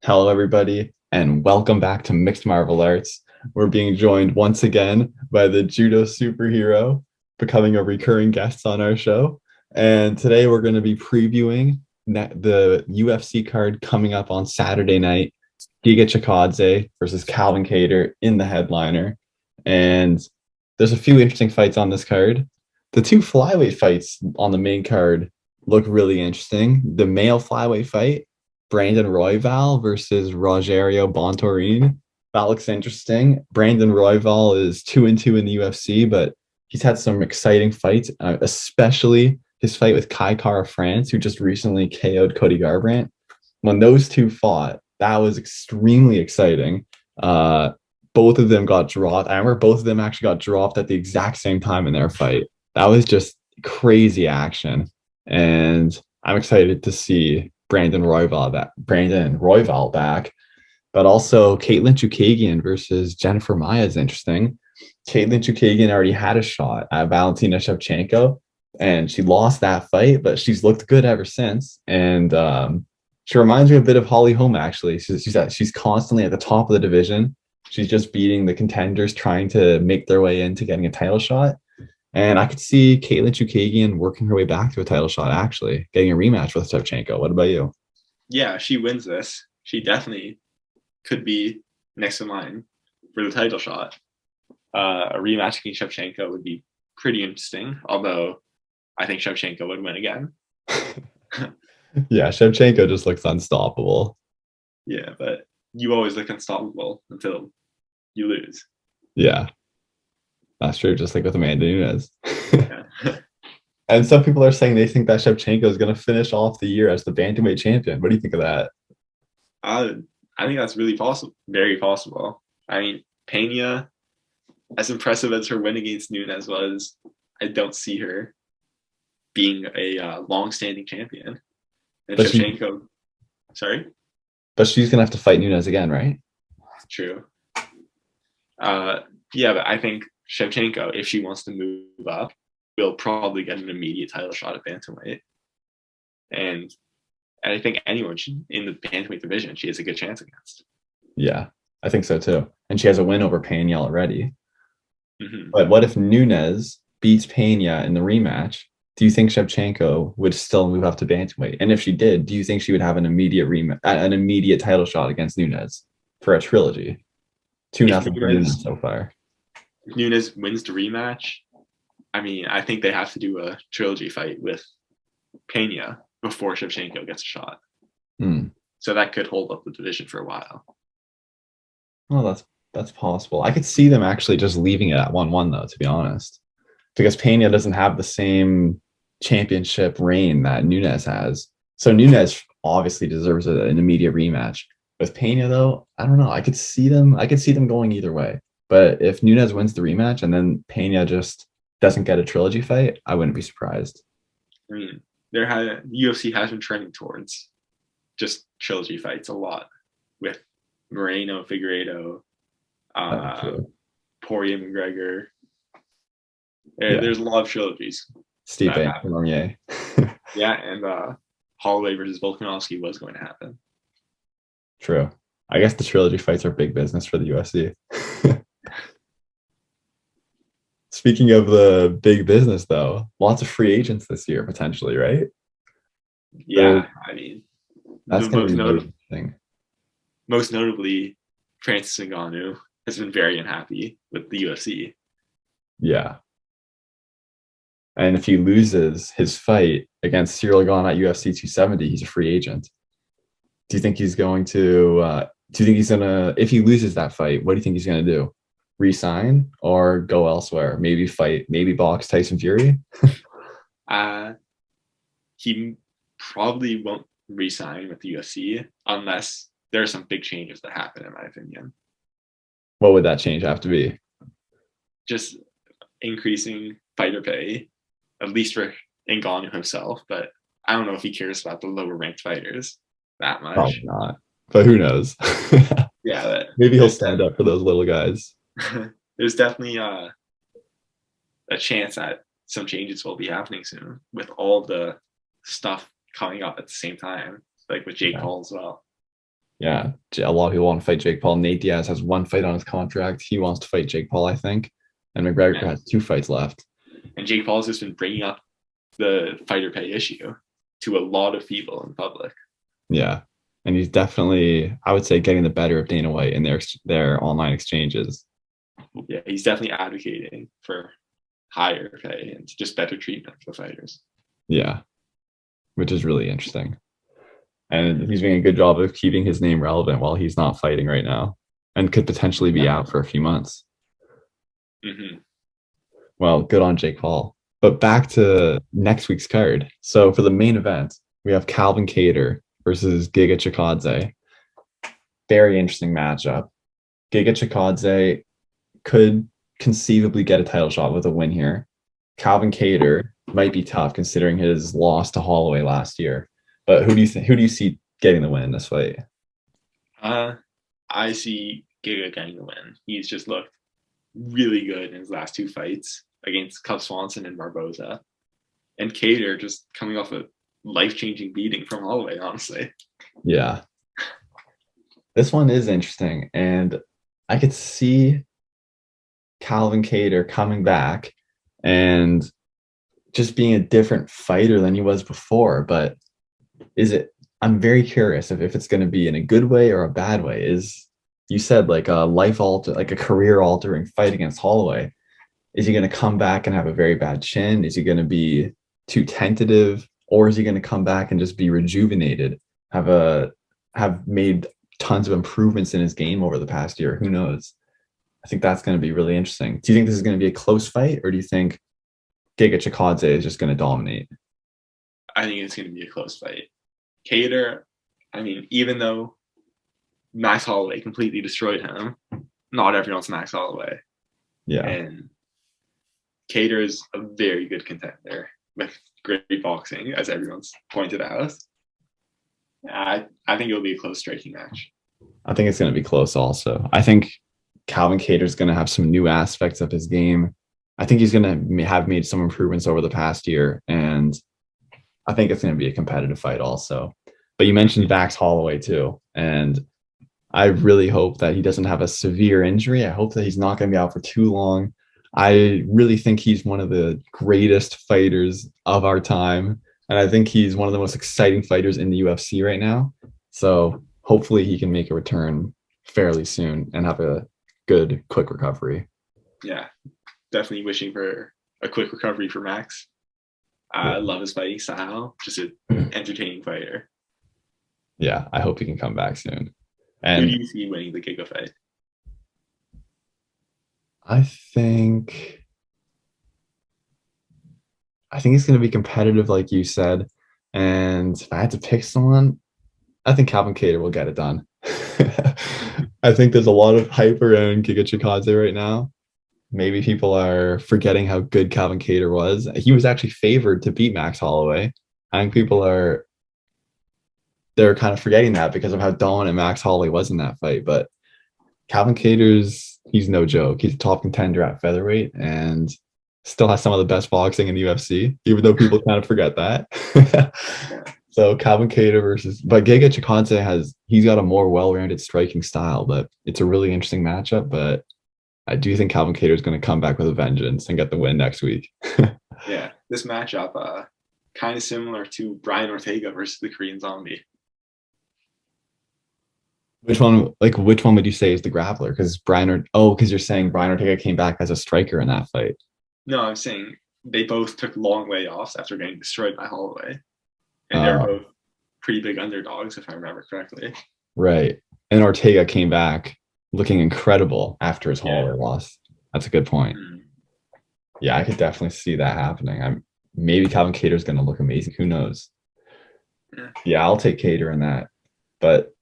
Hello, everybody, and welcome back to Mixed Martial Arts. We're being joined once again by the Judo superhero, becoming a recurring guest on our show. And today we're going to be previewing the UFC card coming up on Saturday night, Giga Chikadze versus Calvin Kattar in the headliner. And there's a few interesting fights on this card. The two flyweight fights on the main card look really interesting. The male flyweight fight, Brandon Royval versus Rogerio Bontorin. That looks interesting. Brandon Royval is 2-2 in the UFC, but he's had some exciting fights, especially his fight with Kai Kara France, who just recently KO'd Cody Garbrandt. When those two fought, that was extremely exciting. Both of them got dropped. I remember both of them actually got dropped at the exact same time in their fight. That was just crazy action. And I'm excited to see Brandon Royval back, but also Katlyn Chookagian versus Jennifer Maia is interesting. Katlyn Chookagian already had a shot at Valentina Shevchenko, and she lost that fight, but she's looked good ever since. And she reminds me a bit of Holly Holm, actually. She's constantly at the top of the division. She's just beating the contenders, trying to make their way into getting a title shot. And I could see Katlyn Chookagian working her way back to a title shot, actually, getting a rematch with Shevchenko. What about you? Yeah, she wins this. She definitely could be next in line for the title shot. A rematch against Shevchenko would be pretty interesting, although I think Shevchenko would win again. Yeah, Shevchenko just looks unstoppable. Yeah, but you always look unstoppable until you lose. Yeah, that's true. Just like with Amanda Nunes. Yeah. And some people are saying they think that Shevchenko is going to finish off the year as the bantamweight champion. What do you think of that? I think that's really possible, very possible. I mean, Pena, as impressive as her win against Nunes was, I don't see her being a long-standing champion. And But she, Shevchenko, sorry, but she's going to have to fight Nunes again, right? true. Uh, yeah, but I think Shevchenko, if she wants to move up, will probably get an immediate title shot at bantamweight. And I think anyone in the bantamweight division, she has a good chance against. Yeah, I think so too. And she has a win over Pena already. Mm-hmm. But what if Nunes beats Pena in the rematch? Do you think Shevchenko would still move up to bantamweight? And if she did, do you think she would have an immediate title shot against Nunes for a trilogy? Two If nothing for Nunes Nunes, so far. if Nunes wins the rematch, I mean, I think they have to do a trilogy fight with Pena before Shevchenko gets a shot. Hmm. So that could hold up the division for a while. Well, that's possible. I could see them actually just leaving it at 1-1 though, to be honest, because Pena doesn't have the same championship reign that Nunes has. So Nunes obviously deserves an immediate rematch. With Pena though, I don't know. I could see them going either way. But if Nunes wins the rematch and then Pena just doesn't get a trilogy fight, I wouldn't be surprised. I mean, UFC has been trending towards just trilogy fights a lot with Moreno, Figueiredo, True. Poirier, McGregor. Yeah. There's a lot of trilogies that Stipe happen. Cormier. Yeah, and Holloway versus Volkanovski was going to happen. True. I guess the trilogy fights are big business for the UFC. Speaking of the big business, though, lots of free agents this year potentially, right? So Yeah, I mean, that's the going to be really interesting. most notably, Francis Ngannou has been very unhappy with the UFC. Yeah. And if he loses his fight against Cyril Gane at UFC 270, he's a free agent. Do you think he's going to? Do you think he's gonna? If he loses that fight, what do you think he's gonna do? Resign or go elsewhere? Maybe fight, maybe box Tyson Fury. Uh, he probably won't re-sign with the UFC unless there are some big changes that happen, in my opinion. What would that change have to be? Just increasing fighter pay, at least for Ngannou himself. But I don't know if he cares about the lower ranked fighters that Probably much. not. But who knows? Yeah, Maybe he'll stand up for those little guys. there's definitely a chance that some changes will be happening soon with all the stuff coming up at the same time, like with Jake Yeah. Paul as well. Yeah, a lot of people want to fight Jake Paul. Nate Diaz has one fight on his contract. He wants to fight Jake Paul, I think. And McGregor has 2 fights left. And Jake Paul's just been bringing up the fighter pay issue to a lot of people in public. Yeah. And he's definitely, I would say, getting the better of Dana White in their online exchanges. Yeah, he's definitely advocating for higher pay and just better treatment for fighters. Yeah, which is really interesting. And he's doing a good job of keeping his name relevant while he's not fighting right now and could potentially be out for a few months. Mm-hmm. Well, good on Jake Paul. But back to next week's card. So for the main event, we have Calvin Kattar versus Giga Chikadze. Very interesting matchup. Giga Chikadze could conceivably get a title shot with a win here. Calvin Kattar might be tough considering his loss to Holloway last year. But who do you see getting the win in this fight? I see Giga getting the win. He's just looked really good in his last 2 fights against Cub Swanson and Barboza. And Kattar just coming off a life-changing beating from Holloway, honestly. Yeah. This one is interesting. And I could see Calvin Kattar coming back and just being a different fighter than he was before. But I'm very curious if it's going to be in a good way or a bad way. You said like a career altering fight against Holloway. Is he going to come back and have a very bad chin? Is he going to be too tentative, or is he going to come back and just be rejuvenated? Have made tons of improvements in his game over the past year? Who knows? I think that's going to be really interesting. Do you think this is going to be a close fight, or do you think Giga Chikadze is just going to dominate? I think it's going to be a close fight. Kattar, I mean, even though Max Holloway completely destroyed him, not everyone's Max Holloway. Yeah. And Kattar is a very good contender with great boxing, as everyone's pointed out. I think it'll be a close striking match. I think it's going to be close also. I think Calvin Kattar is going to have some new aspects of his game. I think he's going to have made some improvements over the past year, and I think it's going to be a competitive fight also. But you mentioned Max Holloway too, and I really hope that he doesn't have a severe injury. I hope that he's not going to be out for too long. I really think he's one of the greatest fighters of our time, and I think he's one of the most exciting fighters in the UFC right now. So hopefully he can make a return fairly soon and have a good, quick recovery. Yeah, definitely wishing for a quick recovery for Max. I love his fighting style. Just an entertaining fighter. Yeah, I hope he can come back soon. And who do you see winning the Giga fight? I think it's going to be competitive, like you said. And if I had to pick someone, I think Calvin Kattar will get it done. I think there's a lot of hype around Giga Chikadze right now. Maybe people are forgetting how good Calvin Kattar was. He was actually favored to beat Max Holloway. I think they're kind of forgetting that because of how dominant Max Holloway was in that fight. But Calvin he's no joke. He's a top contender at featherweight and still has some of the best boxing in the UFC, even though people kind of forget that. So Calvin Kattar but Giga Chikadze he's got a more well-rounded striking style, but it's a really interesting matchup. But I do think Calvin Kattar is going to come back with a vengeance and get the win next week. Yeah, this matchup kind of similar to Brian Ortega versus the Korean Zombie. Which one would you say is the grappler? Because you're saying Brian Ortega came back as a striker in that fight. No, I'm saying they both took long layoffs after getting destroyed by Holloway. And they're both pretty big underdogs, if I remember correctly. Right. And Ortega came back looking incredible after his Holloway loss. That's a good point. Mm-hmm. Yeah, I could definitely see that happening. Maybe Calvin Kattar is going to look amazing. Who knows? Yeah, I'll take Kattar in that. But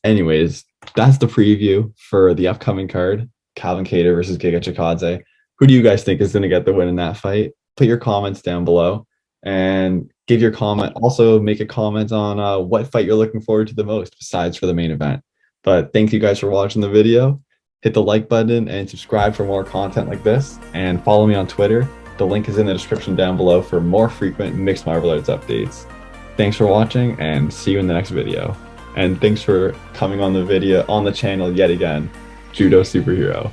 anyways, that's the preview for the upcoming card, Calvin Kattar versus Giga Chikadze. Who do you guys think is going to get the win in that fight? Put your comments down below and give your comment. Also, make a comment on what fight you're looking forward to the most besides for the main event. But thank you guys for watching the video. Hit the like button and subscribe for more content like this. And follow me on Twitter. The link is in the description down below for more frequent mixed martial arts updates. Thanks for watching and see you in the next video. And thanks for coming on the channel yet again, Judo Superhero.